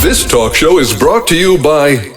This talk show is brought to you by...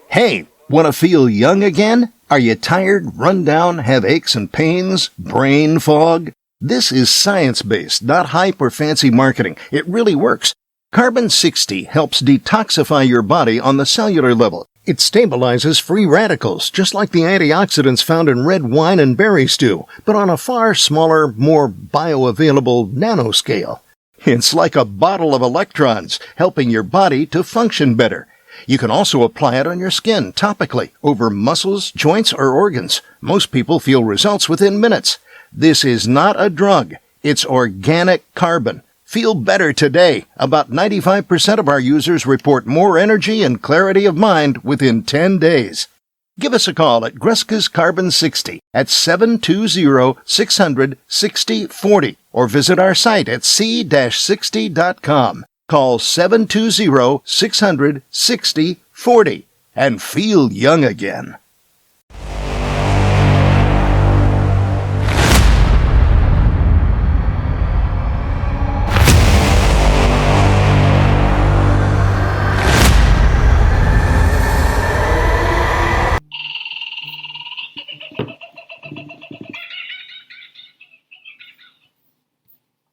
Hey, want to feel young again? Are you tired, run down, have aches and pains, brain fog? This is science-based, not hype or fancy marketing. It really works. Carbon 60 helps detoxify your body on the cellular level. It stabilizes free radicals, just like the antioxidants found in red wine and berry stew, but on a far smaller, more bioavailable nanoscale. It's like a bottle of electrons, helping your body to function better. You can also apply it on your skin topically, over muscles, joints, or organs. Most people feel results within minutes. This is not a drug. It's organic carbon. Feel better today. About 95% of our users report more energy and clarity of mind within 10 days. Give us a call at Greska's Carbon 60 at 720-600-6040 or visit our site at c-60.com. Call 720-600-6040 and feel young again.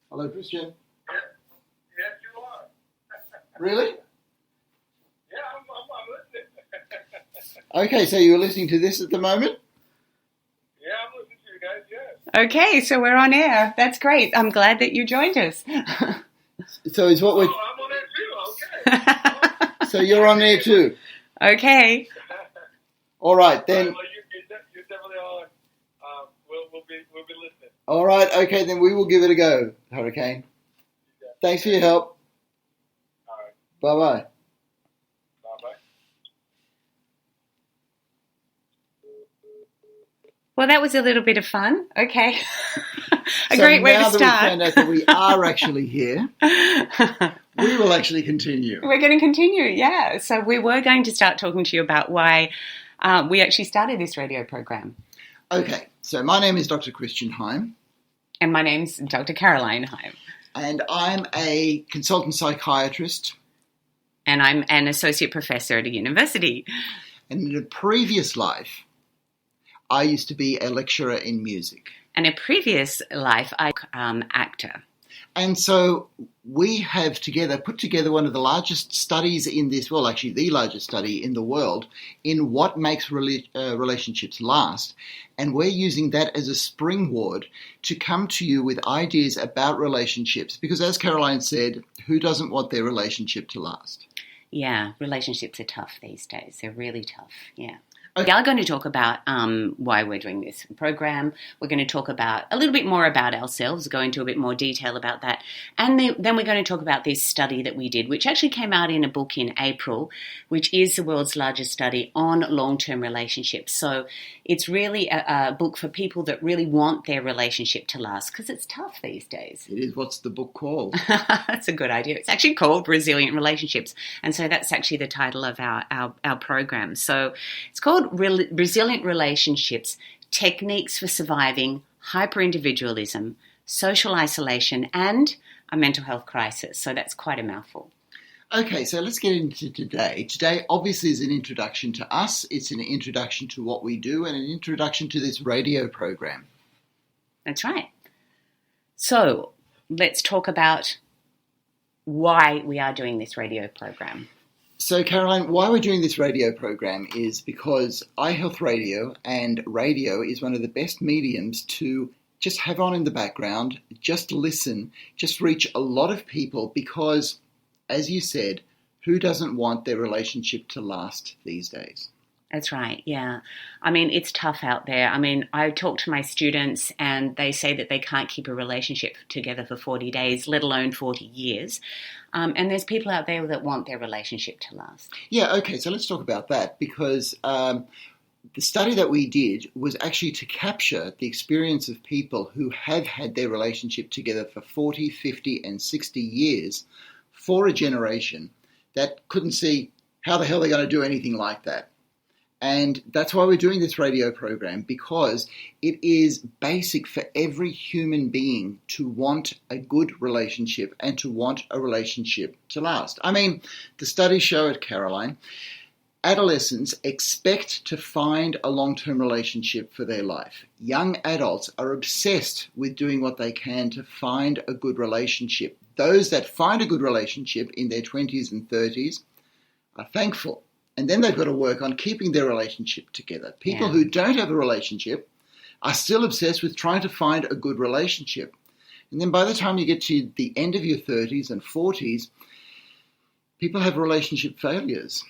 Hello, Christian. Yes, you are. Really? Yeah, I'm listening. Okay, so you're listening to this at the moment? Yeah, I'm listening to you guys, yes. Okay, so we're on air. That's great. I'm glad that you joined us. So is what we're... I'm on there too, okay. So you're on there too? Okay. All right, then... Well, you're definitely on. We'll be listening. All right, okay, then we will give it a go, Hurricane. Yeah. Thanks for your help. All right. Bye-bye. Bye-bye. Well, that was a little bit of fun. Okay. A So great way to now that we've start. found out that we are actually here, we will actually continue. We're going to continue, yeah. So we were going to start talking to you about why we actually started this radio program. Okay, so my name is Dr. Christian Heim, And my name's Dr. Caroline Heim. and I'm a consultant psychiatrist. And I'm an associate professor at a university. And in a previous life, I used to be a lecturer in music. And in a previous life, I actor. And so we have put together one of the largest studies in this, well, actually the largest study in the world, in what makes relationships last. And we're using that as a springboard to come to you with ideas about relationships. Because as Caroline said, who doesn't want their relationship to last? Yeah, relationships are tough these days. They're really tough, yeah. Okay. We are going to talk about why we're doing this program. We're going to talk about a little bit more about ourselves, go into a bit more detail about that. And then we're going to talk about this study that we did, which actually came out in a book in April, which is the world's largest study on long-term relationships. So it's really a book for people that really want their relationship to last, because it's tough these days. It is. What's the book called? That's a good idea. It's actually called Resilient Relationships. And so that's actually the title of our program. So it's called Resilient Relationships, Techniques for Surviving Hyper-Individualism, Social Isolation, and a Mental Health Crisis. So that's quite a mouthful. Okay, so let's get into today. Today obviously is an introduction to us. It's an introduction to what we do and an introduction to this radio program. That's right. So let's talk about why we are doing this radio program. So, Caroline, why we're doing this radio program is because iHealth Radio and radio is one of the best mediums to just have on in the background, just listen, just reach a lot of people because, as you said, who doesn't want their relationship to last these days? That's right, yeah. I mean, it's tough out there. I mean, I talk to my students and they say that they can't keep a relationship together for 40 days, let alone 40 years. And there's people out there that want their relationship to last. Yeah, okay, so let's talk about that because the study that we did was actually to capture the experience of people who have had their relationship together for 40, 50 and 60 years for a generation that couldn't see how the hell they're going to do anything like that. And that's why we're doing this radio program, because it is basic for every human being to want a good relationship and to want a relationship to last. I mean, the studies show it, Caroline, adolescents expect to find a long-term relationship for their life. Young adults are obsessed with doing what they can to find a good relationship. Those that find a good relationship in their 20s and 30s are thankful. And then they've got to work on keeping their relationship together. People who don't have a relationship are still obsessed with trying to find a good relationship. And then by the time you get to the end of your 30s and 40s, people have relationship failures.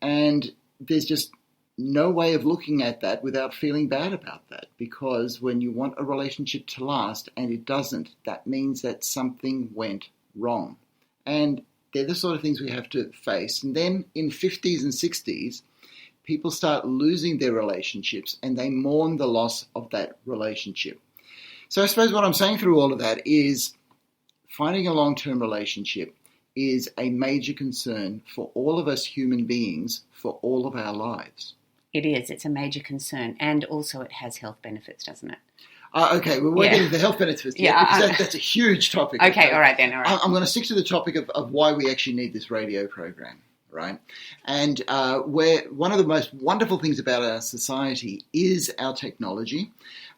And there's just no way of looking at that without feeling bad about that. Because when you want a relationship to last and it doesn't, that means that something went wrong. And they're the sort of things we have to face. And then in 50s and 60s, people start losing their relationships and they mourn the loss of that relationship. So I suppose what I'm saying through all of that is finding a long-term relationship is a major concern for all of us human beings for all of our lives. It is. It's a major concern. And also it has health benefits, doesn't it? Okay, well, we're getting the health benefits because that's a huge topic. Okay, all right then. All right. I'm going to stick to the topic of why we actually need this radio program, right? And where one of the most wonderful things about our society is our technology.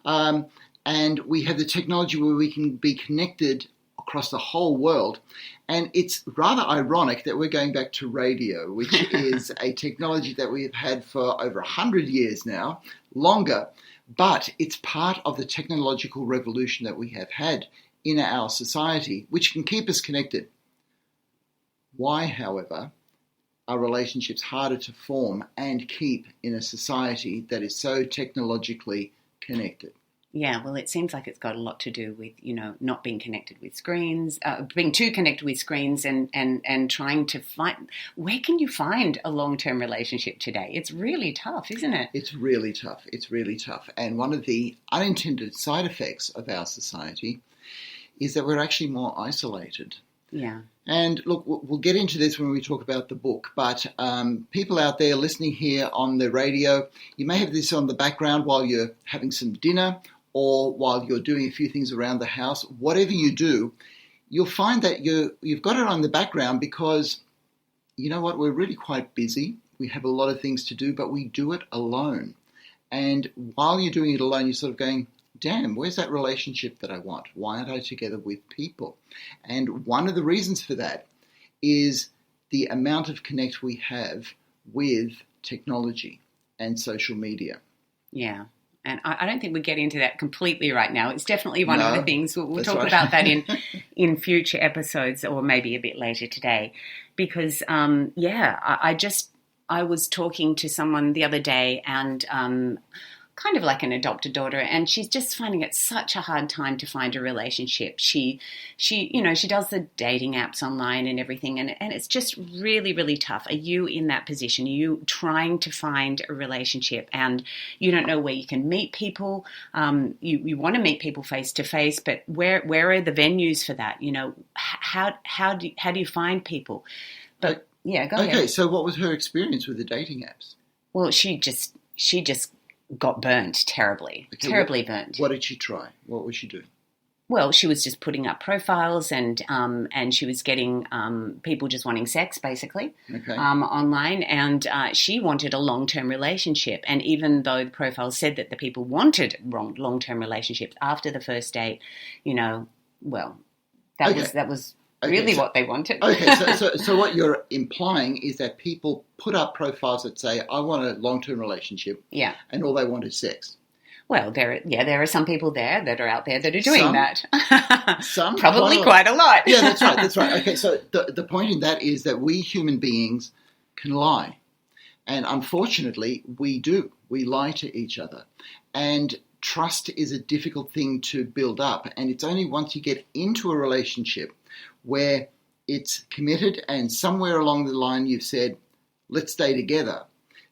And we have the technology where we can be connected across the whole world. And it's rather ironic that we're going back to radio, which is a technology that we have had for over 100 years now, longer. But it's part of the technological revolution that we have had in our society, which can keep us connected. Why, however, are relationships harder to form and keep in a society that is so technologically connected? Yeah, well, it seems like it's got a lot to do with, not being connected with screens, being too connected with screens and trying to find, where can you find a long-term relationship today? It's really tough, isn't it? It's really tough. It's really tough. And one of the unintended side effects of our society is that we're actually more isolated. Yeah. And look, we'll get into this when we talk about the book, but people out there listening here on the radio, you may have this on the background while you're having some dinner or while you're doing a few things around the house. Whatever you do, you'll find that you've got it on the background because, you know what, we're really quite busy. We have a lot of things to do, but we do it alone. And while you're doing it alone, you're sort of going, damn, where's that relationship that I want? Why aren't I together with people? And one of the reasons for that is the amount of connect we have with technology and social media. Yeah. And I don't think we get into that completely right now. It's definitely one of the things. We'll talk right. about that in future episodes or maybe a bit later today. Because, I was talking to someone the other day and kind of like an adopted daughter, and she's just finding it such a hard time to find a relationship. She does the dating apps online and everything, and it's just really, really tough. Are you in that position? Are you trying to find a relationship and you don't know where you can meet people? You want to meet people face to face, but where are the venues for that? How do you find people? But yeah, go ahead. Okay, so what was her experience with the dating apps? Well, she just got burnt terribly, terribly burnt. What did she try? What would she do? Well, she was just putting up profiles and she was getting people just wanting sex, basically, online. And she wanted a long-term relationship. And even though the profile said that the people wanted long-term relationships after the first date, that was really what they wanted. Okay, so what you're implying is that people put up profiles that say, I want a long-term relationship, and all they want is sex. Well, there are some people that are out there that are doing that. Some? Probably quite a lot. Yeah, that's right. Okay, so the point in that is that we human beings can lie. And unfortunately, we do. We lie to each other. And trust is a difficult thing to build up. And it's only once you get into a relationship where it's committed and somewhere along the line you've said, let's stay together,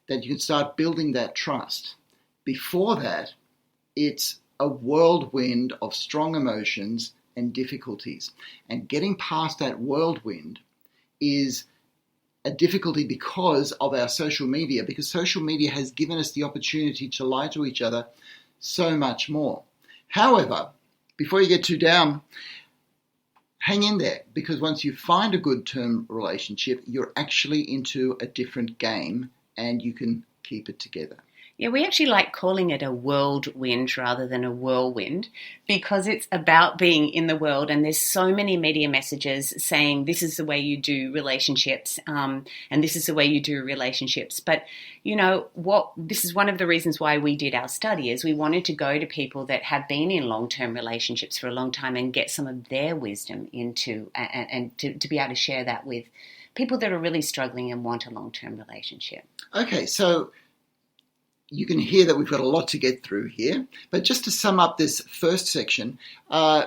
that you can start building that trust. Before that, it's a whirlwind of strong emotions and difficulties. And getting past that whirlwind is a difficulty because of our social media, because social media has given us the opportunity to lie to each other so much more. However, before you get too down, hang in there, because once you find a good term relationship, you're actually into a different game and you can keep it together. Yeah, we actually like calling it a whirlwind rather than a whirlwind, because it's about being in the world, and there's so many media messages saying this is the way you do relationships, and this is the way you do relationships. But you know what? This is one of the reasons why we did our study, is we wanted to go to people that have been in long-term relationships for a long time and get some of their wisdom into, and to be able to share that with people that are really struggling and want a long-term relationship. Okay, so you can hear that we've got a lot to get through here. But just to sum up this first section,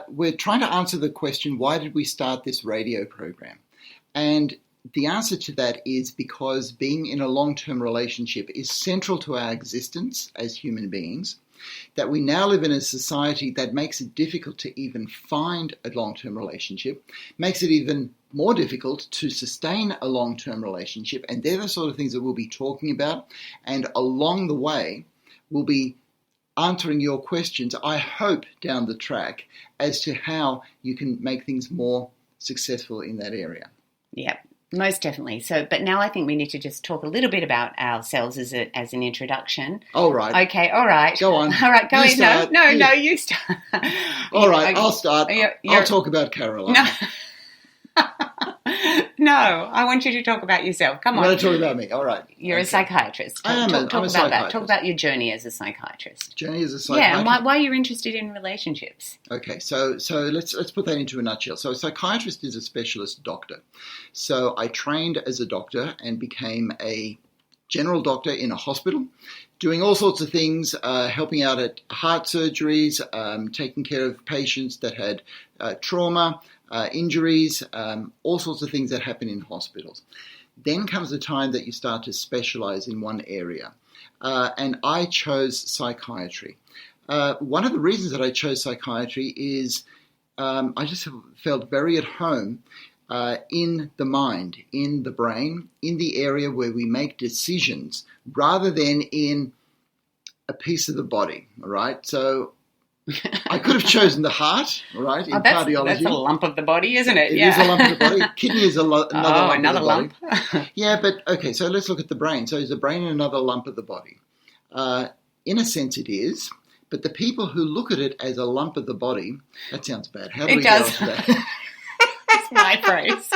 we're trying to answer the question, why did we start this radio program? And the answer to that is because being in a long-term relationship is central to our existence as human beings, that we now live in a society that makes it difficult to even find a long-term relationship, makes it even more difficult to sustain a long-term relationship, and they're the sort of things that we'll be talking about, and along the way we'll be answering your questions, I hope, down the track as to how you can make things more successful in that area. Yeah, most definitely. So, but now I think we need to just talk a little bit about ourselves as an introduction. All right. Okay, all right. Go on. All right, go You in. start. No, you start. All right, I'll start. I'll talk about Caroline. No. No, I want you to talk about yourself. Come on. I'm going to talk about me. All right. You're a psychiatrist. I am. Talk I'm a about that. psychiatrist. Talk about your journey as a psychiatrist. Journey as a psychiatrist. Yeah, and why you're interested in relationships. Okay, so let's put that into a nutshell. So a psychiatrist is a specialist doctor. So I trained as a doctor and became a general doctor in a hospital, doing all sorts of things, helping out at heart surgeries, taking care of patients that had trauma, injuries, all sorts of things that happen in hospitals. Then comes the time that you start to specialize in one area. And I chose psychiatry. One of the reasons that I chose psychiatry is I just felt very at home in the mind, in the brain, in the area where we make decisions, rather than in a piece of the body, all right? So I could have chosen the heart, all right, in cardiology. That's a lump of the body, isn't it? It is a lump of the body. Kidney is another lump of the lump. body. Yeah, but okay, so let's look at the brain. So is the brain another lump of the body? In a sense it is, but the people who look at it as a lump of the body, that sounds bad. How do we get onto that? That's my phrase.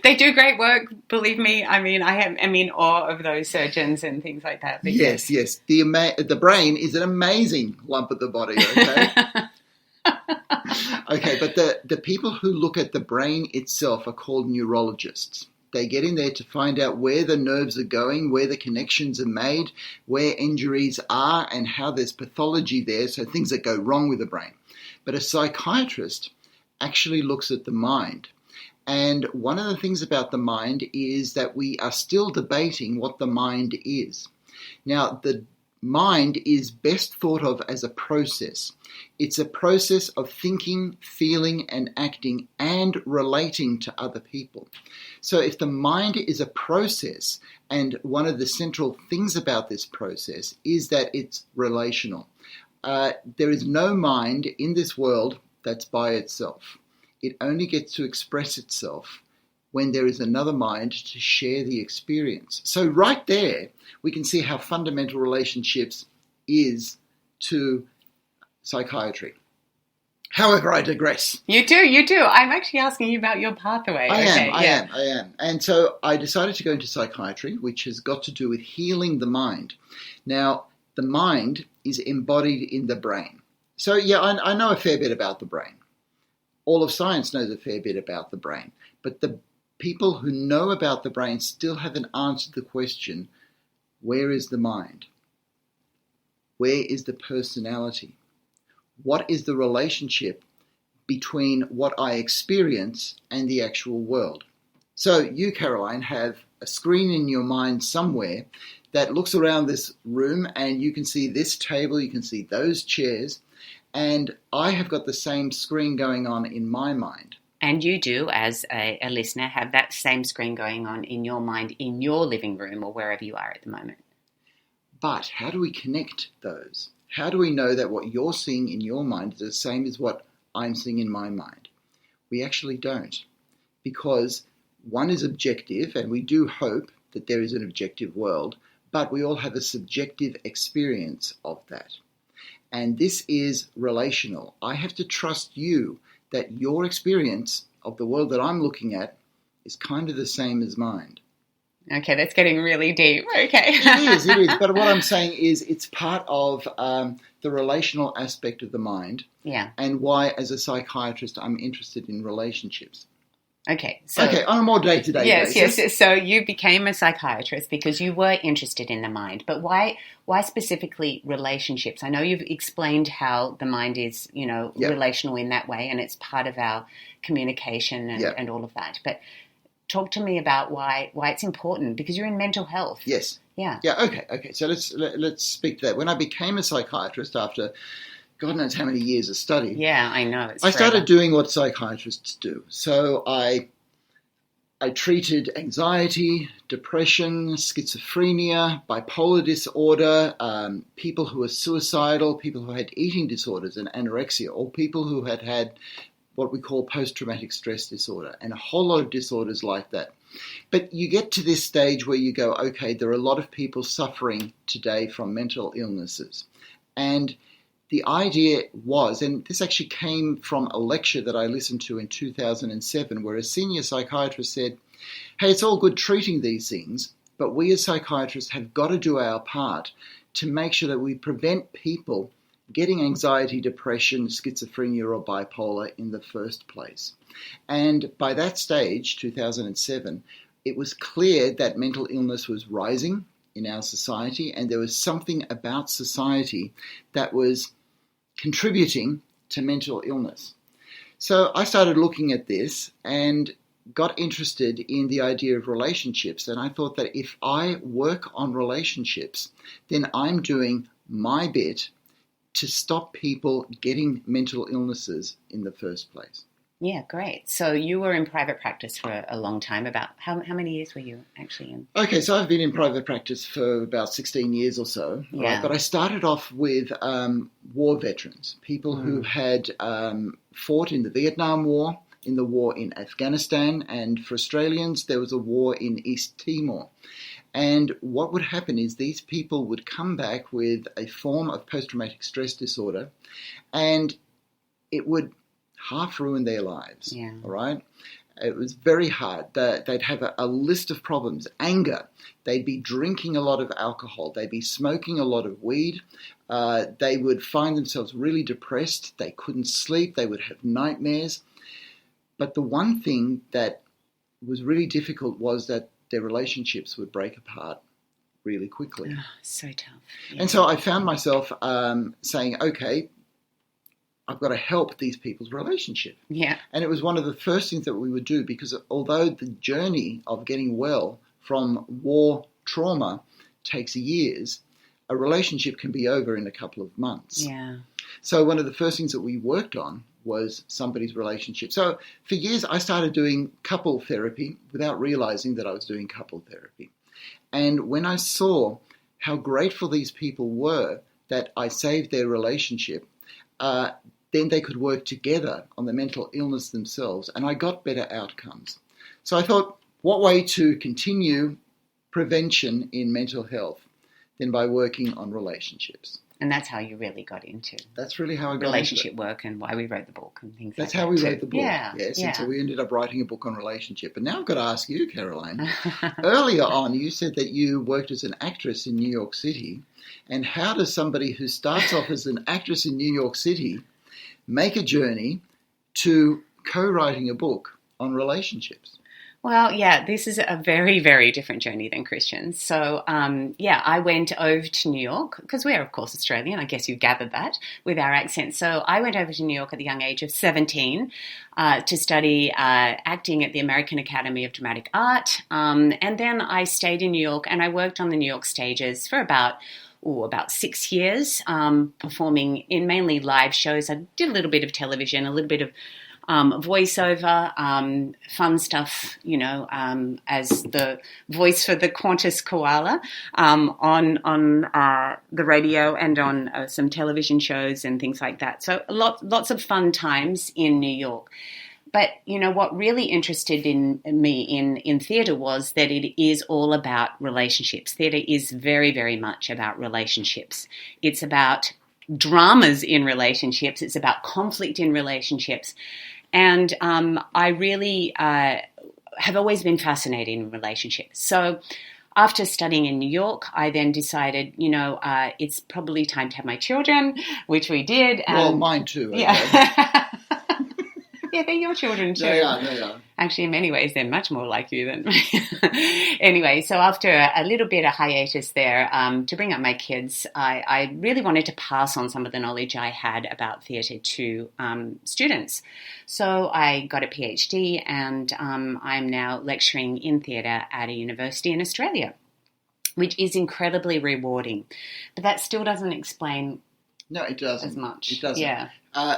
They do great work, believe me. I mean, I'm in awe of those surgeons and things like that. Yes. The brain is an amazing lump of the body, okay? Okay, but the people who look at the brain itself are called neurologists. They get in there to find out where the nerves are going, where the connections are made, where injuries are, and how there's pathology there, so things that go wrong with the brain. But a psychiatrist actually looks at the mind. And one of the things about the mind is that we are still debating what the mind is. Now, the mind is best thought of as a process. It's a process of thinking, feeling, and acting, and relating to other people. So if the mind is a process, and one of the central things about this process is that it's relational. There is no mind in this world that's by itself. It only gets to express itself when there is another mind to share the experience. So right there, we can see how fundamental relationships is to psychiatry. However, I digress. You do. I'm actually asking you about your pathway. I am. And so I decided to go into psychiatry, which has got to do with healing the mind. Now, the mind is embodied in the brain. So yeah, I know a fair bit about the brain. All of science knows a fair bit about the brain. But the people who know about the brain still haven't answered the question, where is the mind? Where is the personality? What is the relationship between what I experience and the actual world? So you, Caroline, have a screen in your mind somewhere that looks around this room, and you can see this table, you can see those chairs, and I have got the same screen going on in my mind. And you do, as a listener, have that same screen going on in your mind, in your living room or wherever you are at the moment. But how do we connect those? How do we know that what you're seeing in your mind is the same as what I'm seeing in my mind? We actually don't, because one is objective, and we do hope that there is an objective world, but we all have a subjective experience of that. And this is relational. I have to trust you that your experience of the world that I'm looking at is kind of the same as mine. Okay, that's getting really deep. Okay. It is. But what I'm saying is it's part of the relational aspect of the mind. Yeah. And why, as a psychiatrist, I'm interested in relationships. Okay. So, on a more day-to-day basis. Yes. So you became a psychiatrist because you were interested in the mind. But why specifically relationships? I know you've explained how the mind is, relational in that way, and it's part of our communication and all of that. But talk to me about why it's important, because you're in mental health. Yes. Yeah. Yeah. Okay. So let's speak to that. When I became a psychiatrist after God knows how many years of study. Yeah, I know. I started doing what psychiatrists do. So I treated anxiety, depression, schizophrenia, bipolar disorder, people who were suicidal, people who had eating disorders and anorexia, or people who had what we call post-traumatic stress disorder, and a whole lot of disorders like that. But you get to this stage where you go, okay, there are a lot of people suffering today from mental illnesses. And the idea was, and this actually came from a lecture that I listened to in 2007, where a senior psychiatrist said, hey, it's all good treating these things, but we as psychiatrists have got to do our part to make sure that we prevent people getting anxiety, depression, schizophrenia, or bipolar in the first place. And by that stage, 2007, it was clear that mental illness was rising in our society, and there was something about society that was contributing to mental illness. So I started looking at this and got interested in the idea of relationships, and I thought that if I work on relationships, then I'm doing my bit to stop people getting mental illnesses in the first place. Yeah, great. So you were in private practice for a long time. About how many years were you actually in? Okay, so I've been in private practice for about 16 years or so. Yeah. Right? But I started off with war veterans, people who had fought in the Vietnam War, in the war in Afghanistan, and for Australians, there was a war in East Timor. And what would happen is these people would come back with a form of post-traumatic stress disorder, and it would half ruin their lives. Yeah. All right? It was very hard. They'd have a list of problems. Anger. They'd be drinking a lot of alcohol. They'd be smoking a lot of weed. They would find themselves really depressed. They couldn't sleep. They would have nightmares. But the one thing that was really difficult was that their relationships would break apart really quickly. Oh, so tough. Yeah. And so I found myself saying, okay, I've got to help these people's relationship. Yeah. And it was one of the first things that we would do, because although the journey of getting well from war trauma takes years, a relationship can be over in a couple of months. Yeah. So one of the first things that we worked on was somebody's relationship. So for years I started doing couple therapy without realizing that I was doing couple therapy. And when I saw how grateful these people were that I saved their relationship, then they could work together on the mental illness themselves, and I got better outcomes. So I thought, what way to continue prevention in mental health than by working on relationships? And that's how you really got into That's really how I got relationship into it. work, and why we wrote the book and things That's like how that we wrote the book. Yeah. Yes, Yeah. and so we ended up writing a book on relationship. And now I've got to ask you, Caroline, earlier on you said that you worked as an actress in New York City. And how does somebody who starts off as an actress in New York City make a journey to co-writing a book on relationships? Well, yeah, this is a very, very different journey than Christian's. So, I went over to New York because we're, of course, Australian. I guess you gathered that with our accent. So I went over to New York at the young age of 17 to study acting at the American Academy of Dramatic Art. And then I stayed in New York and I worked on the New York stages for about 6 years, performing in mainly live shows. I did a little bit of television, a little bit of voiceover, fun stuff, as the voice for the Qantas koala on the radio and on some television shows and things like that. So lots of fun times in New York. But, what really interested in me in theatre was that it is all about relationships. Theatre is very, very much about relationships. It's about dramas in relationships. It's about conflict in relationships. And I really have always been fascinated in relationships. So after studying in New York, I then decided, it's probably time to have my children, which we did. Well, mine too. Okay. Yeah. Yeah, they're your children too. They are. Actually, in many ways, they're much more like you than me. Anyway, so after a little bit of hiatus there to bring up my kids, I really wanted to pass on some of the knowledge I had about theatre to students. So I got a PhD and I'm now lecturing in theatre at a university in Australia, which is incredibly rewarding. But that still doesn't explain No, it doesn't. as much. It doesn't. Yeah.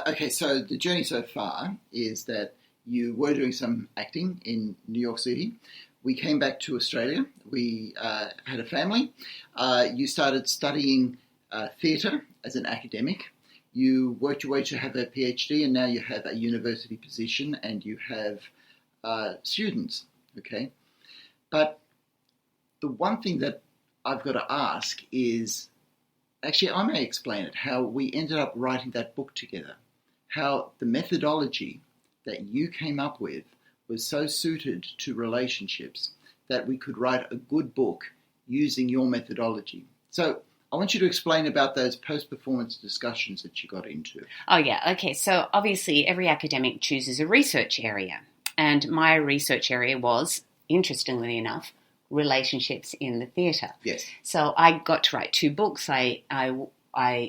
Okay, so the journey so far is that you were doing some acting in New York City. We came back to Australia. We had a family. You started studying theatre as an academic. You worked your way to have a PhD, and now you have a university position and you have students. Okay, but the one thing that I've got to ask is, actually, I may explain it, how we ended up writing that book together, how the methodology that you came up with was so suited to relationships that we could write a good book using your methodology. So I want you to explain about those post-performance discussions that you got into. Oh, yeah. Okay. So obviously every academic chooses a research area. And my research area was, interestingly enough, relationships in the theatre. Yes. So I got to write 2 books. I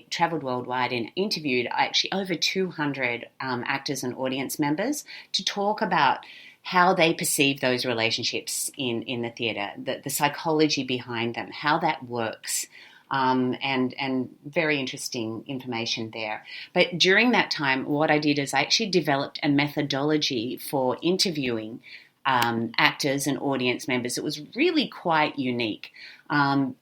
travelled worldwide and interviewed actually over 200 actors and audience members to talk about how they perceive those relationships in the theatre, the psychology behind them, how that works, and very interesting information there. But during that time, what I did is I actually developed a methodology for interviewing actors and audience members. It was really quite unique, and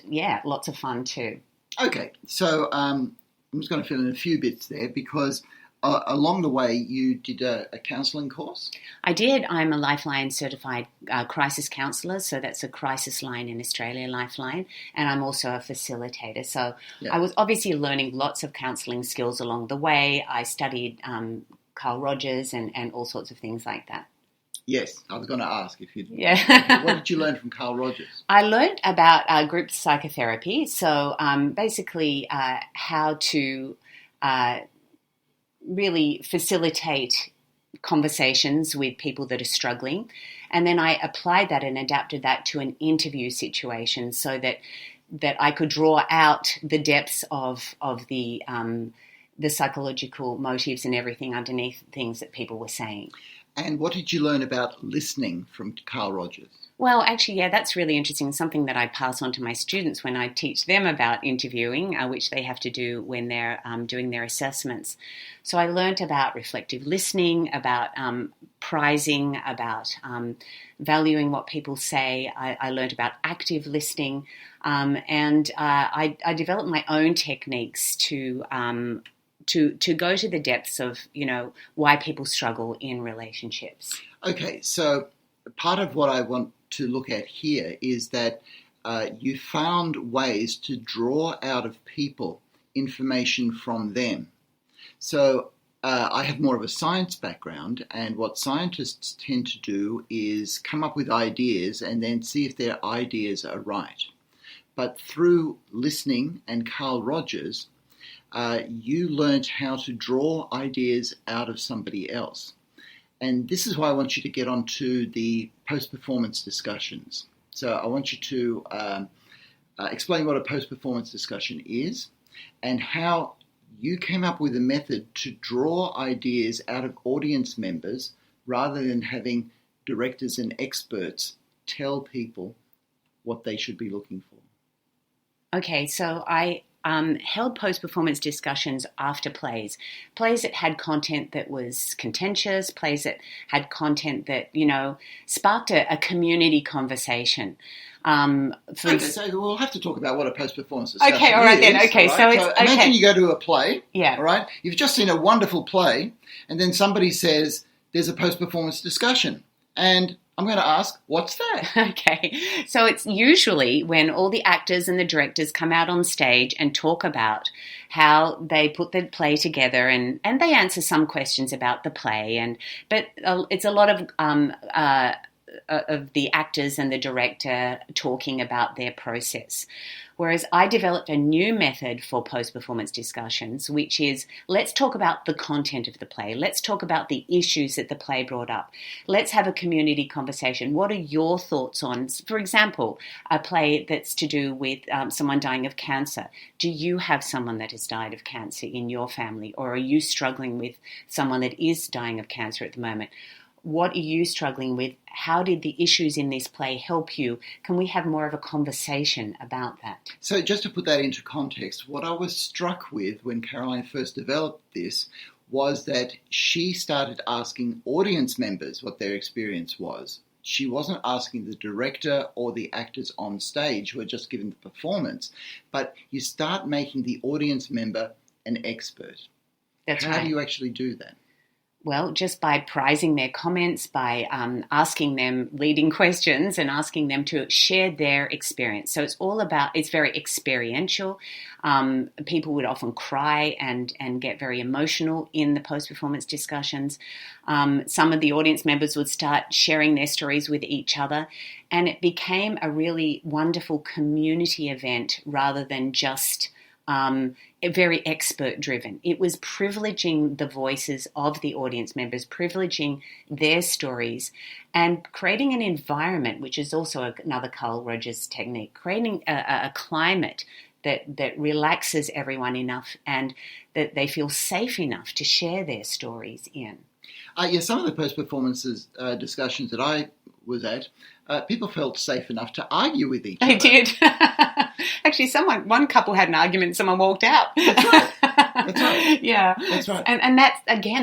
yeah, lots of fun too. Okay, so I'm just going to fill in a few bits there because along the way you did a counselling course. I did. I'm a Lifeline certified crisis counsellor, so that's a crisis line in Australia, Lifeline, and I'm also a facilitator. So yeah. I was obviously learning lots of counselling skills along the way. I studied Carl Rogers and all sorts of things like that. Yes, I was going to ask if you. Yeah. What did you learn from Carl Rogers? I learned about group psychotherapy. So basically, how to really facilitate conversations with people that are struggling, and then I applied that and adapted that to an interview situation, so that I could draw out the depths of the psychological motives and everything underneath things that people were saying. And what did you learn about listening from Carl Rogers? Well, actually, yeah, that's really interesting. Something that I pass on to my students when I teach them about interviewing, which they have to do when they're doing their assessments. So I learned about reflective listening, about prizing, about valuing what people say. I learned about active listening, and I developed my own techniques to go to the depths of, why people struggle in relationships. Okay, so part of what I want to look at here is that you found ways to draw out of people information from them. So I have more of a science background, and what scientists tend to do is come up with ideas and then see if their ideas are right. But through listening and Carl Rogers, you learned how to draw ideas out of somebody else. And this is why I want you to get onto the post-performance discussions. So I want you to explain what a post-performance discussion is and how you came up with a method to draw ideas out of audience members rather than having directors and experts tell people what they should be looking for. Okay, so I held post-performance discussions after plays that had content that was contentious, plays that had content that, sparked a community conversation. So we'll have to talk about what a post-performance discussion is. Okay, all right then. Okay, all right? so it's imagine okay. you go to a play. Yeah. All right. You've just seen a wonderful play, and then somebody says there's a post-performance discussion, and I'm going to ask, what's that? Okay, so it's usually when all the actors and the directors come out on stage and talk about how they put the play together, and they answer some questions about the play, but it's a lot of the actors and the director talking about their process. Whereas I developed a new method for post-performance discussions, which is, let's talk about the content of the play. Let's talk about the issues that the play brought up. Let's have a community conversation. What are your thoughts on, for example, a play that's to do with someone dying of cancer? Do you have someone that has died of cancer in your family, or are you struggling with someone that is dying of cancer at the moment? What are you struggling with? How did the issues in this play help you? Can we have more of a conversation about that? So just to put that into context, what I was struck with when Caroline first developed this was that she started asking audience members what their experience was. She wasn't asking the director or the actors on stage who are just giving the performance, but you start making the audience member an expert. That's How right. do you actually do that? Well, just by prizing their comments, by asking them leading questions and asking them to share their experience. So it's very experiential. People would often cry and get very emotional in the post-performance discussions. Some of the audience members would start sharing their stories with each other, and it became a really wonderful community event rather than just very expert driven. It was privileging the voices of the audience members, privileging their stories, and creating an environment, which is also another Carl Rogers technique, creating a climate that relaxes everyone enough and that they feel safe enough to share their stories in. Some of the post-performances discussions that I was at, people felt safe enough to argue with each other. They did. Actually, one couple had an argument and someone walked out. That's right. That's right. Yeah. That's right. And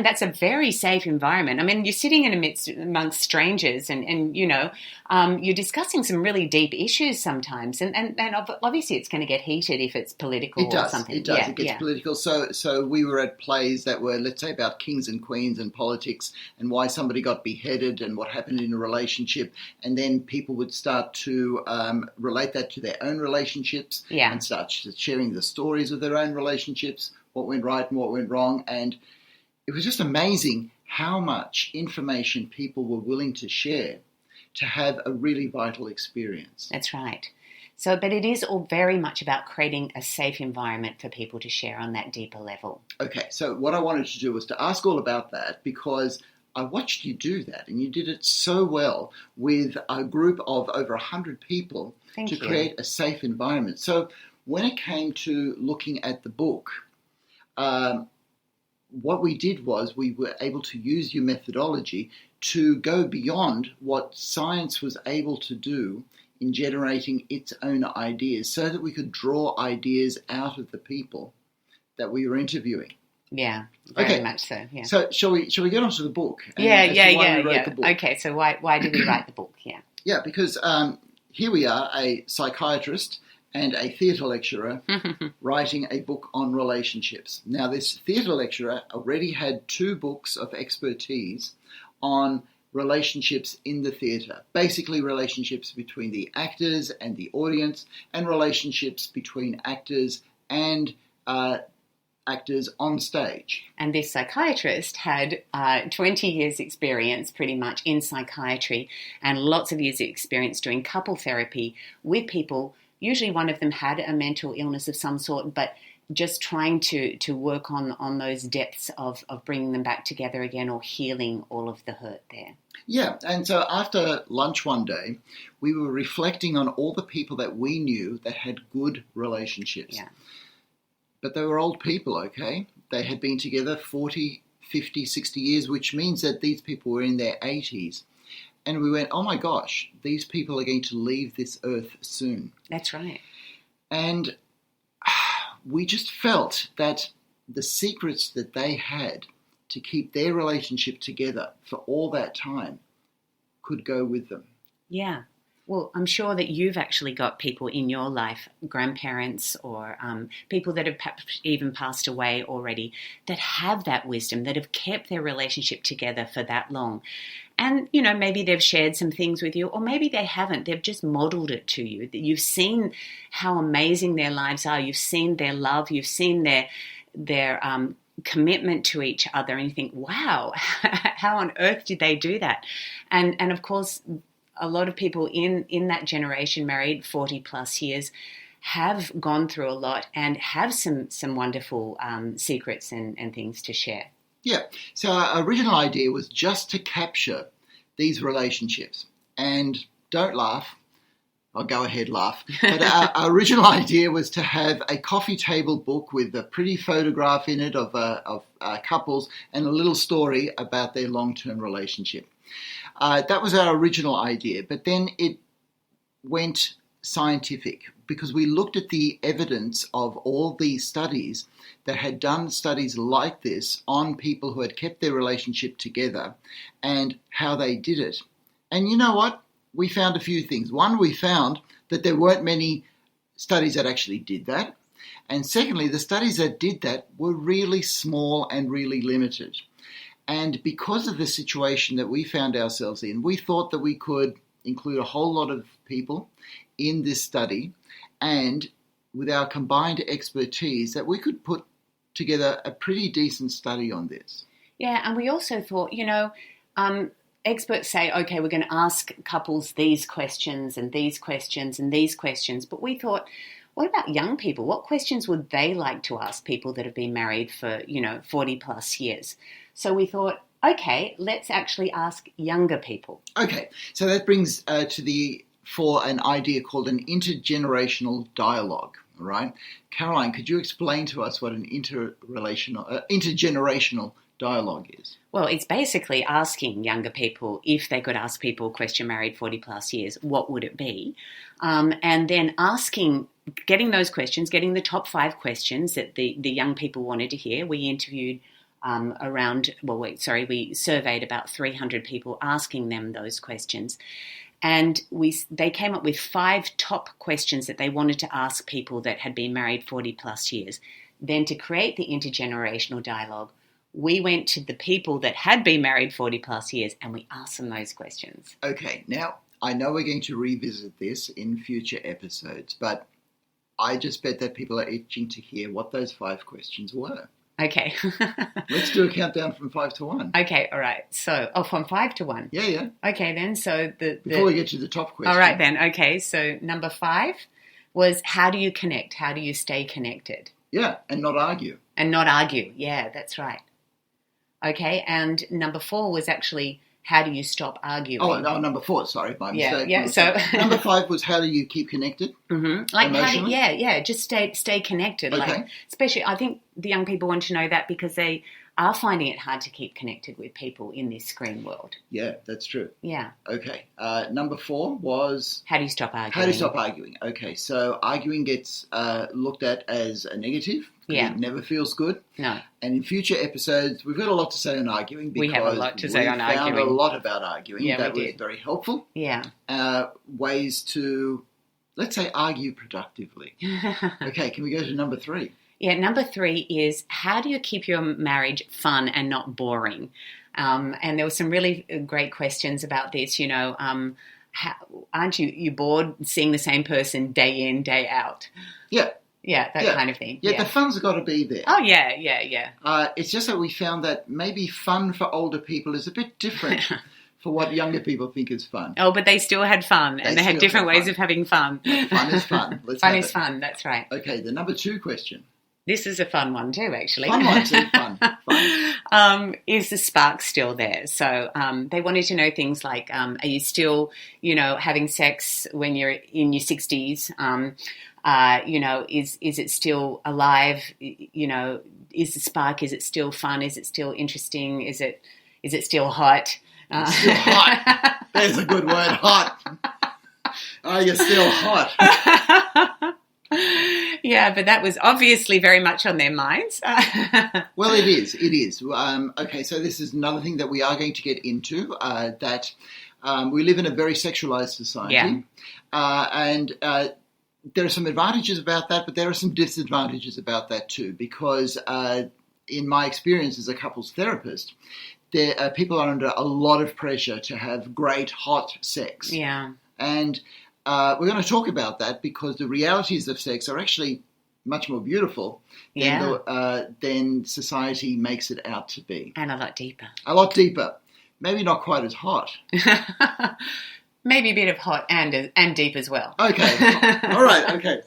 that's a very safe environment. I mean, you're sitting amongst strangers and you're discussing some really deep issues sometimes. And obviously it's going to get heated if it's political or something. It does. Yeah, it gets political. So we were at plays that were, let's say, about kings and queens and politics and why somebody got beheaded and what happened in a relationship. And then people would start to relate that to their own relationships and start sharing the stories of their own relationships, what went right and what went wrong. And it was just amazing how much information people were willing to share to have a really vital experience. That's right. So, but it is all very much about creating a safe environment for people to share on that deeper level. Okay, so what I wanted to do was to ask all about that because I watched you do that and you did it so well with a group of over 100 people to create a safe environment. So when it came to looking at the book, what we did was we were able to use your methodology to go beyond what science was able to do in generating its own ideas so that we could draw ideas out of the people that we were interviewing. Yeah, very much so, yeah. So shall we get onto the book? Yeah. The book? Okay, so why did we write the book? Yeah. Yeah, because here we are, a psychiatrist and a theatre lecturer writing a book on relationships. Now, this theatre lecturer already had 2 books of expertise on relationships in the theatre. Basically, relationships between the actors and the audience and relationships between actors and actors on stage. And this psychiatrist had 20 years experience pretty much in psychiatry and lots of years of experience doing couple therapy with people. Usually one of them had a mental illness of some sort, but just trying to work on those depths of bringing them back together again or healing all of the hurt there. Yeah, and so after lunch one day, we were reflecting on all the people that we knew that had good relationships. Yeah. But they were old people, okay? They had been together 40, 50, 60 years, which means that these people were in their 80s. And we went, oh my gosh, these people are going to leave this earth soon. That's right. And we just felt that the secrets that they had to keep their relationship together for all that time could go with them. Yeah. Well, I'm sure that you've actually got people in your life, grandparents or people that have perhaps even passed away already, that have that wisdom, that have kept their relationship together for that long. And, you know, maybe they've shared some things with you, or maybe they haven't. They've just modeled it to you. You've seen how amazing their lives are. You've seen their love. You've seen their commitment to each other. And you think, wow, how on earth did they do that? And of course, a lot of people in that generation, married 40 plus years, have gone through a lot and have some wonderful secrets and things to share. Yeah. So our original idea was just to capture these relationships. And don't laugh. I'll go ahead, laugh. But our original idea was to have a coffee table book with a pretty photograph in it of couples and a little story about their long-term relationship. That was our original idea, but then it went scientific because we looked at the evidence of all these studies that had done studies like this on people who had kept their relationship together and how they did it. And you know what? We found a few things. One, we found that there weren't many studies that actually did that. And secondly, the studies that did that were really small and really limited. And because of the situation that we found ourselves in, we thought that we could include a whole lot of people in this study, and with our combined expertise, that we could put together a pretty decent study on this. Yeah, and we also thought, experts say, okay, we're going to ask couples these questions and these questions and these questions, but we thought, what about young people? What questions would they like to ask people that have been married for, 40 plus years? So we thought, okay, let's actually ask younger people. Okay, so that brings to for an idea called an intergenerational dialogue, all right? Caroline, could you explain to us what an intergenerational dialogue is? Well, it's basically asking younger people, if they could ask people a question married 40 plus years, what would it be? And then getting those questions, getting the top 5 questions that the young people wanted to hear. We interviewed we surveyed about 300 people, asking them those questions. And they came up with 5 top questions that they wanted to ask people that had been married 40 plus years. Then to create the intergenerational dialogue, we went to the people that had been married 40 plus years and we asked them those questions. Okay, now I know we're going to revisit this in future episodes, but I just bet that people are itching to hear what those 5 questions were. Okay. Let's do a countdown from 5 to 1. Okay, all right. So, from 5 to 1? Yeah. Okay, then, so before we get to the top question. All right, then, okay. So, number 5 was, how do you connect? How do you stay connected? Yeah, and not argue. And not argue. Yeah, that's right. Okay, and number 4 was actually, how do you stop arguing? Oh, no, number 4, sorry, my mistake. Yeah, so... Number 5 was, how do you keep connected? Mm-hmm. Like, just stay connected. Okay. Like, especially, I think the young people want to know that because they are finding it hard to keep connected with people in this screen world. Yeah, that's true. Yeah. Okay, number 4 was... How do you stop arguing? How do you stop arguing? Okay, so arguing gets looked at as a negative. Yeah. It never feels good. No. And in future episodes, we've got a lot to say on arguing because we have a lot to say on arguing. We found a lot about arguing. Yeah, that we was did. very helpful. Yeah. Ways to, let's say, argue productively. Okay, can we go to number 3? Yeah, number 3 is, how do you keep your marriage fun and not boring? And there were some really great questions about this, aren't you bored seeing the same person day in, day out? Yeah. Yeah, that kind of thing. Yeah, the fun's got to be there. Oh, yeah. It's just that we found that maybe fun for older people is a bit different for what younger people think is fun. Oh, but they still had fun, and they had different ways of having fun. Fun is fun. Fun is fun, that's right. Okay, the number 2 question. This is a fun one too, actually. Fun one too, fun. Is the spark still there? So they wanted to know things like, are you still, having sex when you're in your 60s? Is it still alive? Is the spark, is it still fun? Is it still interesting? Is it still hot? It's still hot. There's a good word, hot. Are you still hot? Yeah, but that was obviously very much on their minds. Well, it is. It is. Okay, so this is another thing that we are going to get into, that we live in a very sexualized society. Yeah. And there are some advantages about that, but there are some disadvantages about that too, because in my experience as a couples therapist, people are under a lot of pressure to have great, hot sex. Yeah. And we're going to talk about that because the realities of sex are actually much more beautiful than society makes it out to be. And a lot deeper. A lot deeper. Maybe not quite as hot. Maybe a bit of hot and deep as well. Okay. All right. Okay.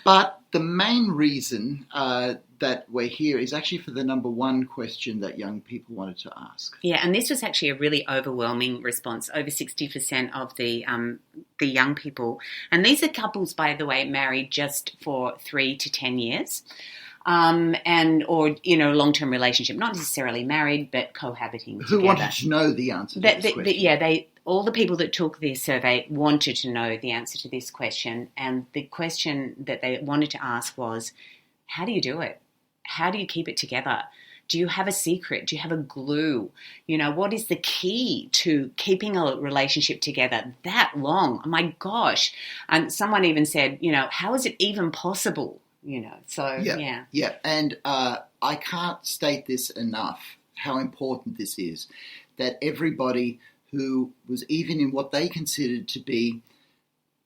But the main reason that we're here is actually for the number one question that young people wanted to ask. Yeah, and this was actually a really overwhelming response. Over 60% of the young people, and these are couples, by the way, married just for 3 to 10 years, or long-term relationship, not necessarily married, but cohabiting together. Who wanted to know the answer to this question? All the people that took this survey wanted to know the answer to this question, and the question that they wanted to ask was, how do you do it? How do you keep it together? Do you have a secret? Do you have a glue? What is the key to keeping a relationship together that long? Oh my gosh. And someone even said, how is it even possible? Yeah. And I can't state this enough, how important this is, that everybody who was even in what they considered to be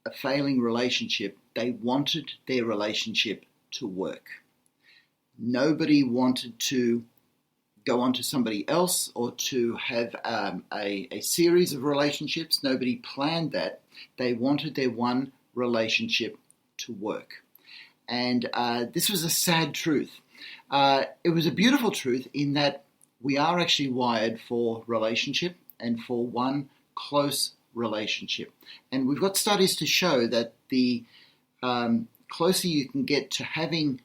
a failing relationship, they wanted their relationship to work. Nobody wanted to go on to somebody else or to have a series of relationships. Nobody planned that. They wanted their one relationship to work. And this was a sad truth. It was a beautiful truth in that we are actually wired for relationship and for one close relationship. And we've got studies to show that the closer you can get to having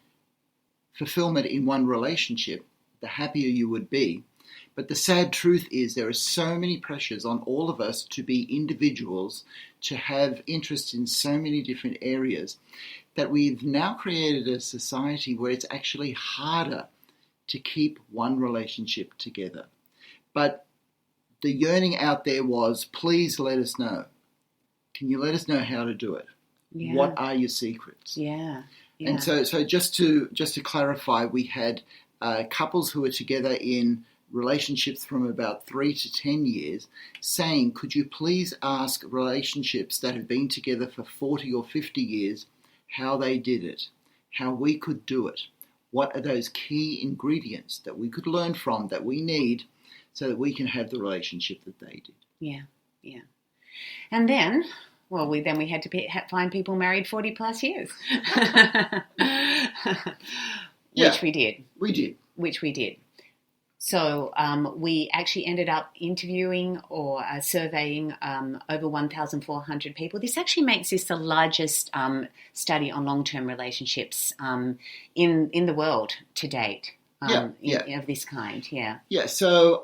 fulfillment in one relationship, the happier you would be. But the sad truth is there are so many pressures on all of us to be individuals, to have interest in so many different areas, that we've now created a society where it's actually harder to keep one relationship together. But the yearning out there was, please let us know. Can you let us know how to do it? Yeah. What are your secrets? Yeah. And so just to clarify, we had couples who were together in relationships from about 3 to 10 years saying, could you please ask relationships that have been together for 40 or 50 years how they did it, how we could do it, what are those key ingredients that we could learn from, that we need, so that we can have the relationship that they did. Yeah. And then, we had to find people married 40 plus years. Which we did. Which we did. So we actually ended up interviewing or surveying over 1,400 people. This actually makes this the largest study on long-term relationships in the world to date. Of this kind, Yeah, so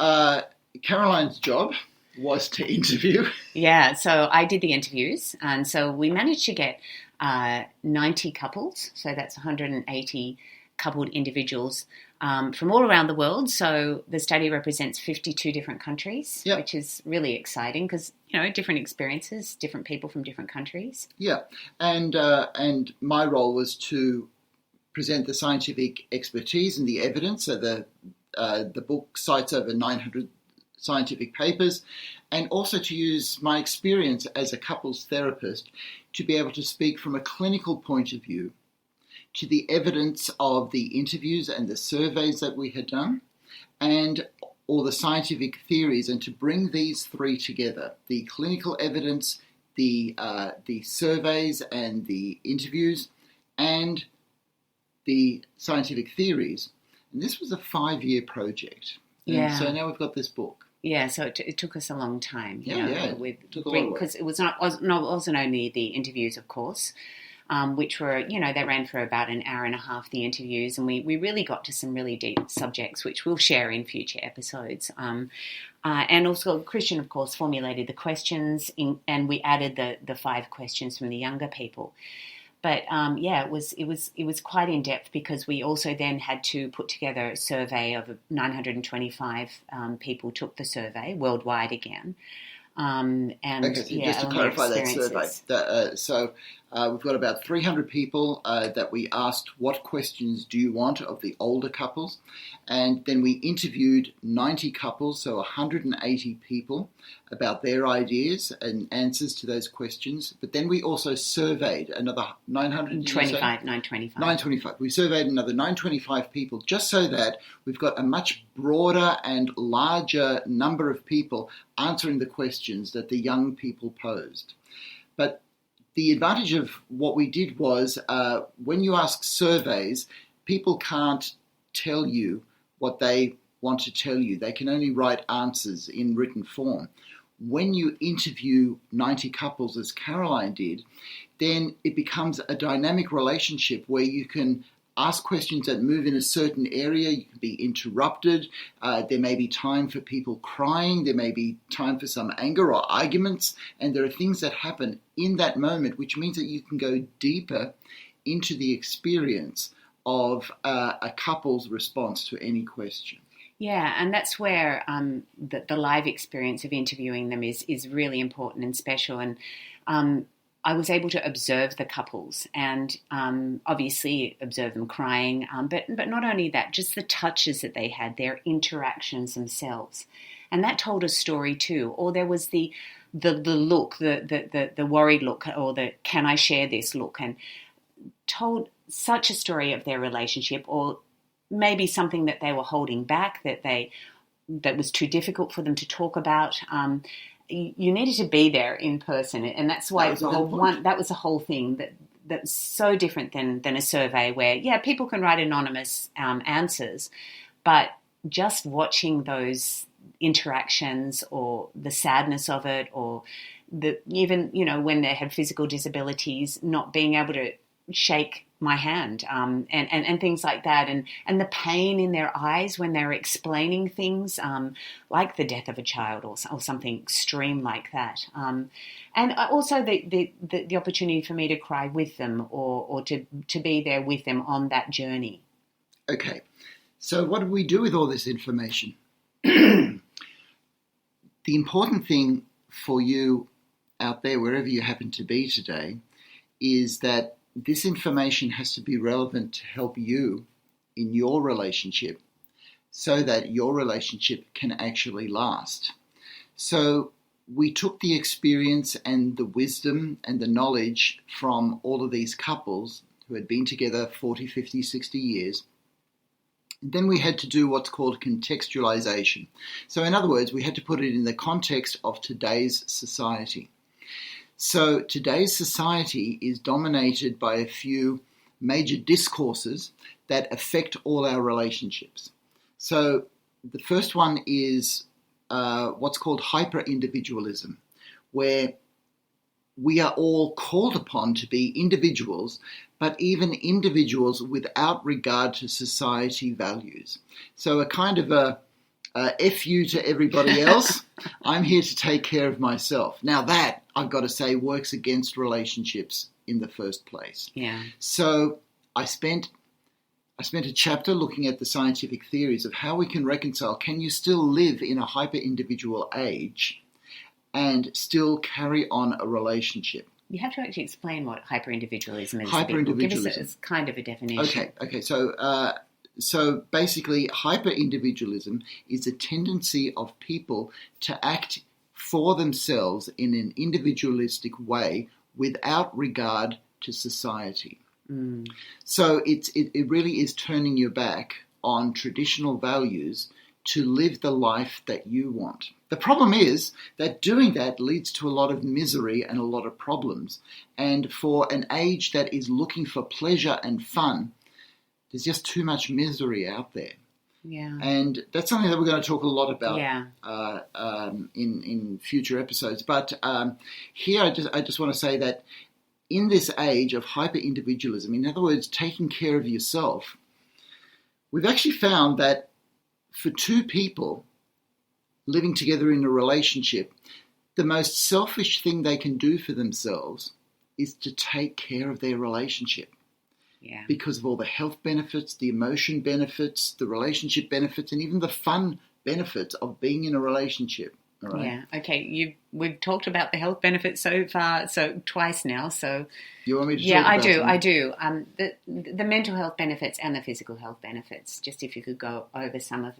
Caroline's job was to interview. Yeah, so I did the interviews, and so we managed to get 90 couples, so that's 180 coupled individuals from all around the world. So the study represents 52 different countries, which is really exciting because, different experiences, different people from different countries. Yeah, and my role was to present the scientific expertise and the evidence. So the book cites over 900 scientific papers, and also to use my experience as a couples therapist to be able to speak from a clinical point of view to the evidence of the interviews and the surveys that we had done, and all the scientific theories, and to bring these three together: the clinical evidence, the surveys and the interviews, and the scientific theories. And this was a 5-year project. And so now we've got this book. Yeah, so it took us a long time. It took a long because it wasn't only the interviews, of course, which were, they ran for about an hour and a half, the interviews, and we really got to some really deep subjects, which we'll share in future episodes. And also Christian, of course, formulated the questions, and we added the 5 questions from the younger people. But it was quite in depth because we also then had to put together a survey of 925 people took the survey worldwide again. Just to clarify that survey, we've got about 300 people that we asked what questions do you want of the older couples, and then we interviewed 90 couples, so 180 people, about their ideas and answers to those questions. But then we also surveyed another 925. We surveyed another 925 people just so that we've got a much broader and larger number of people answering the questions that the young people posed. But the advantage of what we did was when you ask surveys, people can't tell you what they want to tell you. They can only write answers in written form. When you interview 90 couples, as Caroline did, then it becomes a dynamic relationship where you can ask questions that move in a certain area. You can be interrupted. There may be time for people crying. There may be time for some anger or arguments. And there are things that happen in that moment, which means that you can go deeper into the experience of a couple's response to any question. Yeah, and that's where the live experience of interviewing them is really important and special. And I was able to observe the couples and obviously observe them crying, but not only that, just the touches that they had, their interactions themselves. And that told a story too. Or there was the look, the worried look, or the can I share this look, and told such a story of their relationship, or maybe something that they were holding back, that was too difficult for them to talk about. You needed to be there in person, and that's why that was the whole thing that's so different than a survey where people can write anonymous answers, but just watching those interactions or the sadness of it, or even when they had physical disabilities, not being able to shake my hand, and things like that, and the pain in their eyes when they're explaining things, like the death of a child or something extreme like that, and also the opportunity for me to cry with them or to be there with them on that journey. Okay, so what do we do with all this information? The important thing for you out there, wherever you happen to be today, is that this information has to be relevant to help you in your relationship so that your relationship can actually last. So we took the experience and the wisdom and the knowledge from all of these couples who had been together 40, 50, 60 years. And then we had to do what's called contextualization. So in other words, we had to put it in the context of today's society. So today's society is dominated by a few major discourses that affect all our relationships. So the first one is what's called hyper-individualism, where we are all called upon to be individuals, but even individuals without regard to society values. So a kind of a F you to everybody else. I'm here to take care of myself. Now that, I've got to say, works against relationships in the first place. Yeah. So I spent a chapter looking at the scientific theories of how we can reconcile. Can you still live in a hyper-individual age and still carry on a relationship? You have to actually explain what hyper-individualism is. Hyper-individualism. Give us kind of a definition. Okay. So basically, hyper-individualism is a tendency of people to act for themselves in an individualistic way without regard to society. Mm. So it really is turning your back on traditional values to live the life that you want. The problem is that doing that leads to a lot of misery and a lot of problems. And for an age that is looking for pleasure and fun, there's just too much misery out there. Yeah. And that's something that we're going to talk a lot about in future episodes. But here I just want to say that in this age of hyper-individualism, in other words, taking care of yourself, we've actually found that for two people living together in a relationship, the most selfish thing they can do for themselves is to take care of their relationship. Yeah. Because of all the health benefits, the emotion benefits, the relationship benefits, and even the fun benefits of being in a relationship. All right? Yeah. Okay. We've talked about the health benefits so far, so twice now. So You want me to yeah, talk about I them? do. The mental health benefits and the physical health benefits. Just if you could go over some of,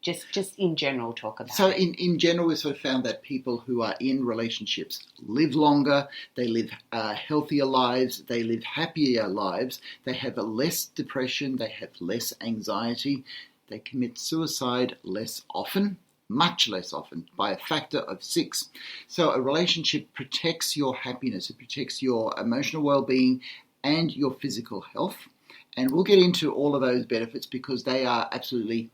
just in general, talk about. So it. in general, we sort of found that people who are in relationships live longer, they live healthier lives, they live happier lives, they have less depression, they have less anxiety, they commit suicide less often, much less often, by a factor of 6. So a relationship protects your happiness, it protects your emotional well-being and your physical health. And we'll get into all of those benefits because they are absolutely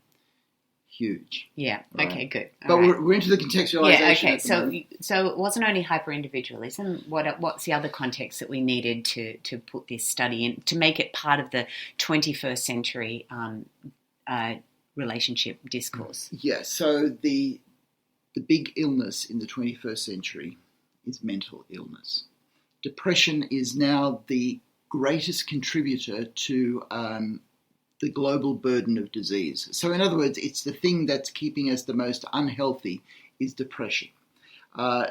huge. Yeah. Right. Okay. Good. But All right. we're into the contextualization. Yeah. Okay. at the moment. So it wasn't only hyper-individualism. What's the other context that we needed to put this study in to make it part of the 21st century relationship discourse? Yeah, so the big illness in the 21st century is mental illness. Depression is now the greatest contributor to the global burden of disease. So in other words, it's the thing that's keeping us the most unhealthy is depression.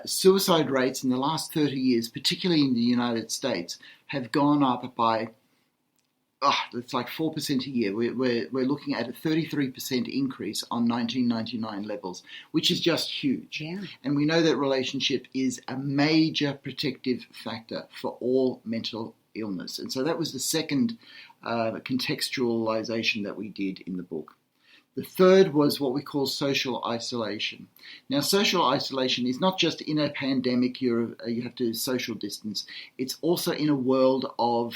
Suicide rates in the last 30 years, particularly in the United States, have gone up by it's like 4% a year. We're looking at a 33% increase on 1999 levels, which is just huge. Yeah. And we know that relationship is a major protective factor for all mental illness. And so that was the second contextualization that we did in the book. The third was what we call social isolation. Now, social isolation is not just in a pandemic, you have to social distance. It's also in a world of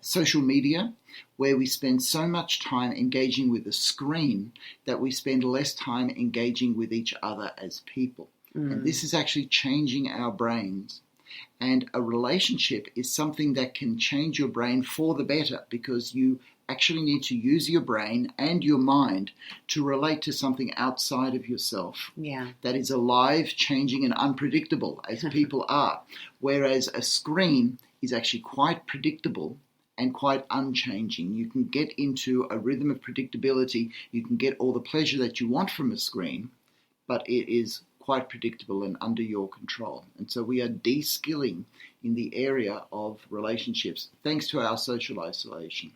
social media where we spend so much time engaging with a screen that we spend less time engaging with each other as people. And this is actually changing our brains. And a relationship is something that can change your brain for the better because you actually need to use your brain and your mind to relate to something outside of yourself that is alive, changing, and unpredictable, as people are. Whereas a screen is actually quite predictable and quite unchanging. You can get into a rhythm of predictability. You can get all the pleasure that you want from a screen, but it is quite predictable and under your control. And so we are de-skilling in the area of relationships thanks to our social isolation.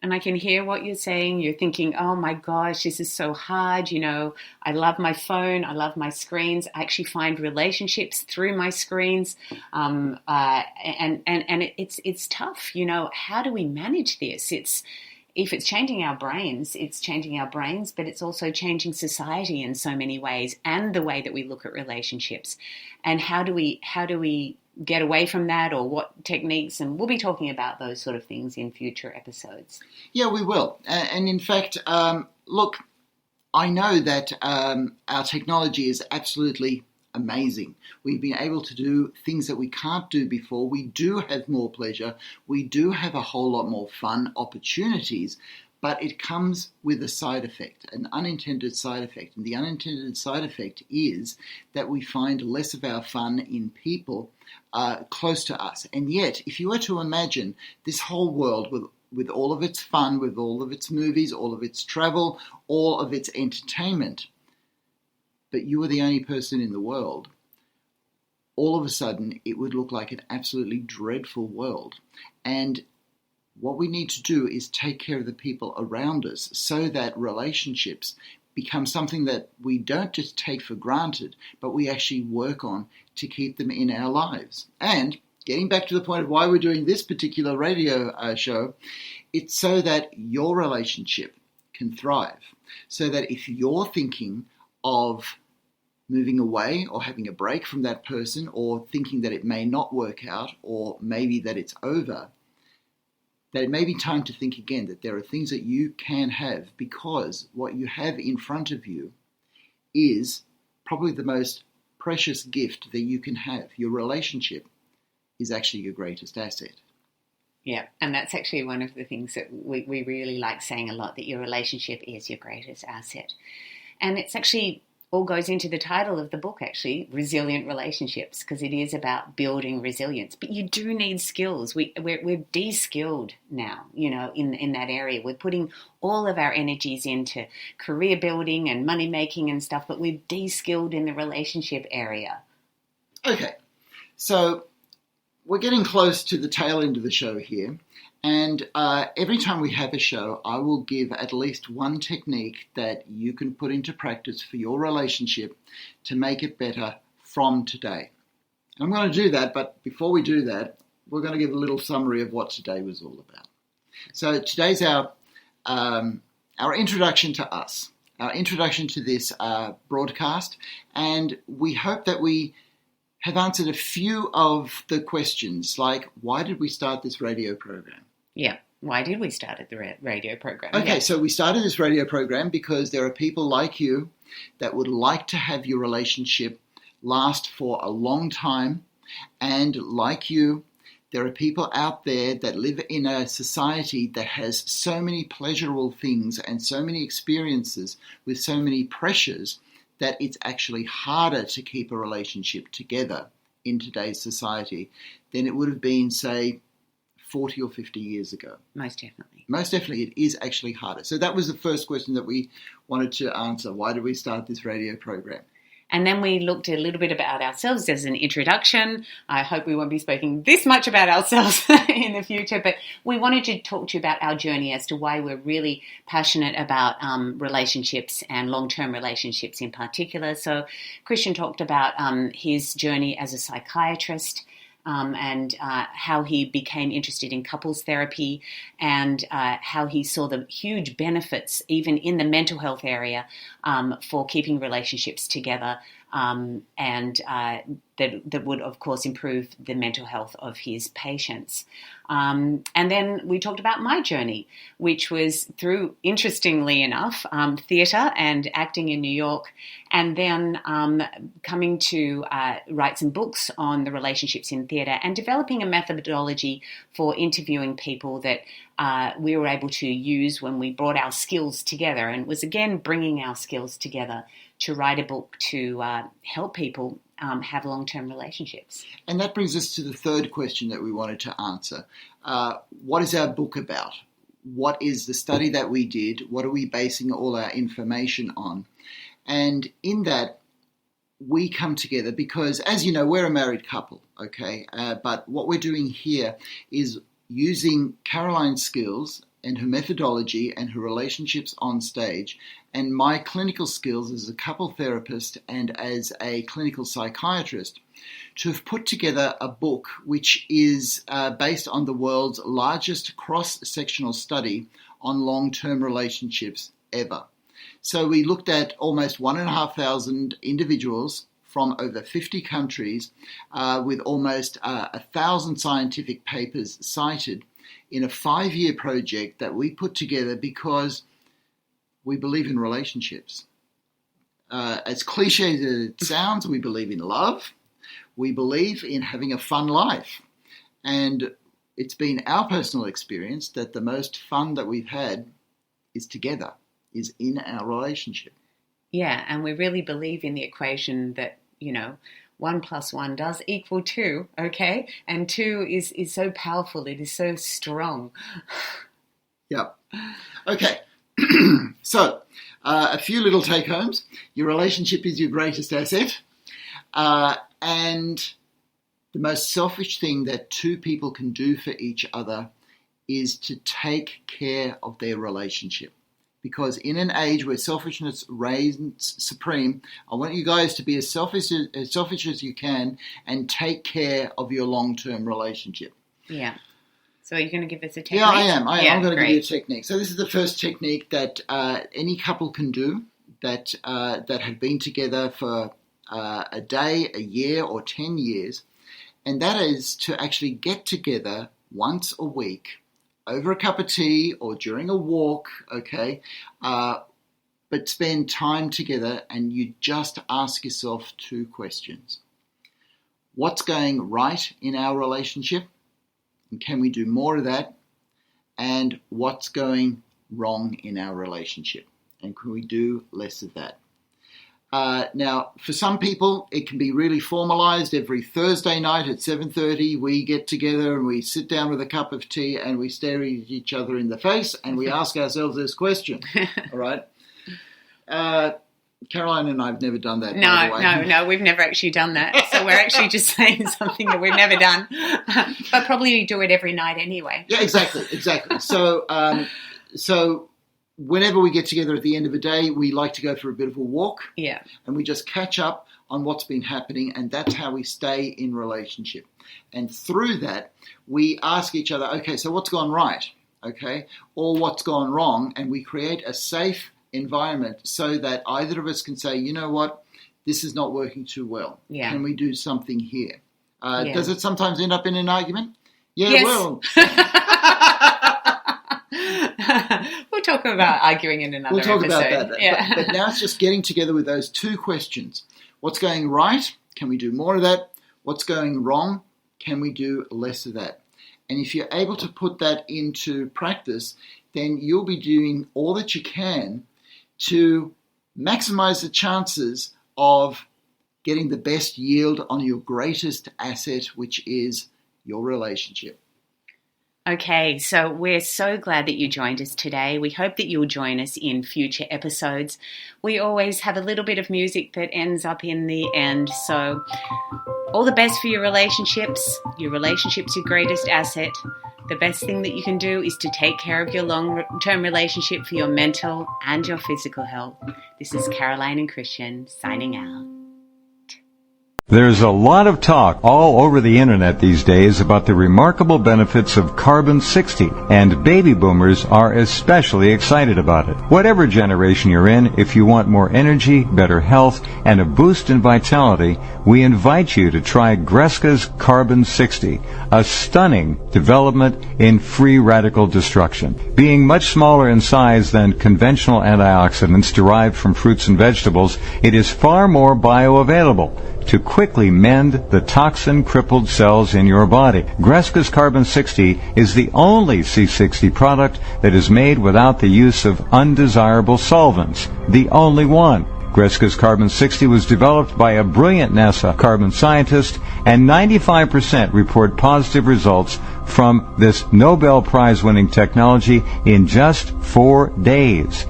And I can hear what you're saying. You're thinking, oh my gosh, this is so hard. You know, I love my phone. I love my screens. I actually find relationships through my screens. And it's tough. You know, how do we manage this? If it's changing our brains, it's changing our brains, but it's also changing society in so many ways and the way that we look at relationships. And how do we get away from that, or what techniques? And we'll be talking about those sort of things in future episodes. Yeah, we will. And in fact, look, I know that our technology is absolutely amazing. We've been able to do things that we can't do before. We do have more pleasure. We do have a whole lot more fun opportunities, but it comes with a side effect, an unintended side effect. And the unintended side effect is that we find less of our fun in people close to us. And yet, if you were to imagine this whole world with all of its fun, with all of its movies, all of its travel, all of its entertainment, but you were the only person in the world, all of a sudden it would look like an absolutely dreadful world. And what we need to do is take care of the people around us so that relationships become something that we don't just take for granted, but we actually work on to keep them in our lives. And getting back to the point of why we're doing this particular radio show, it's so that your relationship can thrive. So that if you're thinking of moving away or having a break from that person, or thinking that it may not work out, or maybe that it's over, that it may be time to think again that there are things that you can have, because what you have in front of you is probably the most precious gift that you can have. Your relationship is actually your greatest asset. Yeah, and that's actually one of the things that we really like saying a lot, that your relationship is your greatest asset. And it's actually all goes into the title of the book, actually, Resilient Relationships, because it is about building resilience. But you do need skills. We're de-skilled now, in that area. We're putting all of our energies into career building and money making and stuff, but we're de-skilled in the relationship area. Okay, so we're getting close to the tail end of the show here. And every time we have a show, I will give at least one technique that you can put into practice for your relationship to make it better from today. And I'm going to do that, but before we do that, we're going to give a little summary of what today was all about. So today's our introduction to us, our introduction to this broadcast, and we hope that we have answered a few of the questions, like why did we start this radio program? Yeah. Why did we start the radio program? Okay, Yeah. So we started this radio program because there are people like you that would like to have your relationship last for a long time. And like you, there are people out there that live in a society that has so many pleasurable things and so many experiences with so many pressures that it's actually harder to keep a relationship together in today's society than it would have been, say, 40 or 50 years ago. Most definitely. Most definitely, it is actually harder. So that was the first question that we wanted to answer. Why did we start this radio program? And then we looked a little bit about ourselves as an introduction. I hope we won't be speaking this much about ourselves in the future, but we wanted to talk to you about our journey as to why we're really passionate about relationships and long-term relationships in particular. So Christian talked about his journey as a psychiatrist, and how he became interested in couples therapy, and how he saw the huge benefits, even in the mental health area, for keeping relationships together, and that would, of course, improve the mental health of his patients. And then we talked about my journey, which was through, interestingly enough, theatre and acting in New York, and then coming to write some books on the relationships in theatre and developing a methodology for interviewing people that we were able to use when we brought our skills together. And it was, again, bringing our skills together to write a book to help people have long-term relationships. And that brings us to the third question that we wanted to answer. What is our book about? What is the study that we did? What are we basing all our information on? And in that, we come together because, as you know, we're a married couple, okay? But what we're doing here is using Caroline's skills and her methodology and her relationships on stage, and my clinical skills as a couple therapist and as a clinical psychiatrist, to have put together a book which is based on the world's largest cross-sectional study on long-term relationships ever. So we looked at almost 1,500 individuals from over 50 countries with almost 1,000 scientific papers cited in a 5-year project that we put together because we believe in relationships. As cliche as it sounds, we believe in love. We believe in having a fun life. And it's been our personal experience that the most fun that we've had is together, is in our relationship. Yeah, and we really believe in the equation that, 1 + 1 does equal 2, okay? And 2 is so powerful. It is so strong. Yep. Okay. So, a few little take-homes. Your relationship is your greatest asset. And the most selfish thing that two people can do for each other is to take care of their relationship. Because in an age where selfishness reigns supreme, I want you guys to be as selfish as you can and take care of your long-term relationship. Yeah. So are you going to give us a technique? Yeah, I am. I'm going to give you a great. technique. So this is the first technique that any couple can do that have been together for a day, a year, or 10 years. And that is to actually get together once a week over a cup of tea or during a walk, okay? But spend time together and you just ask yourself 2 questions. What's going right in our relationship? And can we do more of that? And what's going wrong in our relationship? And can we do less of that? Now, for some people, it can be really formalized. Every Thursday night at 7:30, we get together and we sit down with a cup of tea and we stare at each other in the face and we ask ourselves this question. All right? Caroline and I have never done that. No, we've never actually done that. So we're actually just saying something that we've never done, but probably do it every night anyway. Yeah, exactly. So whenever we get together at the end of a day, we like to go for a bit of a walk. Yeah. And we just catch up on what's been happening, and that's how we stay in relationship. And through that, we ask each other, okay, so what's gone right? Okay, or what's gone wrong? And we create a safe environment so that either of us can say, you know what, this is not working too well. Yeah. Can we do something here? Does it sometimes end up in an argument? Yeah, yes. Well. We'll talk about arguing in another episode. We'll talk about that. Yeah. But now it's just getting together with those two questions. What's going right? Can we do more of that? What's going wrong? Can we do less of that? And if you're able to put that into practice, then you'll be doing all that you can to maximize the chances of getting the best yield on your greatest asset, which is your relationship. Okay, so we're so glad that you joined us today. We hope that you'll join us in future episodes. We always have a little bit of music that ends up in the end. So all the best for your relationships. Your relationship's your greatest asset. The best thing that you can do is to take care of your long-term relationship for your mental and your physical health. This is Caroline and Christian signing out. There's a lot of talk all over the internet these days about the remarkable benefits of carbon-60, and baby boomers are especially excited about it. Whatever generation you're in, if you want more energy, better health, and a boost in vitality, we invite you to try Greska's Carbon-60, a stunning development in free radical destruction. Being much smaller in size than conventional antioxidants derived from fruits and vegetables, it is far more bioavailable to quickly mend the toxin-crippled cells in your body. Greska's Carbon-60 is the only C60 product that is made without the use of undesirable solvents. The only one. Greska's Carbon-60 was developed by a brilliant NASA carbon scientist, and 95% report positive results from this Nobel Prize-winning technology in just 4 days.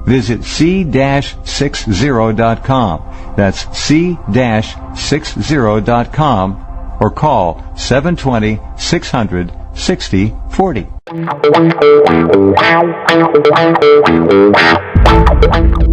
Visit c-60.com. That's c-60.com or call 720-600-6040.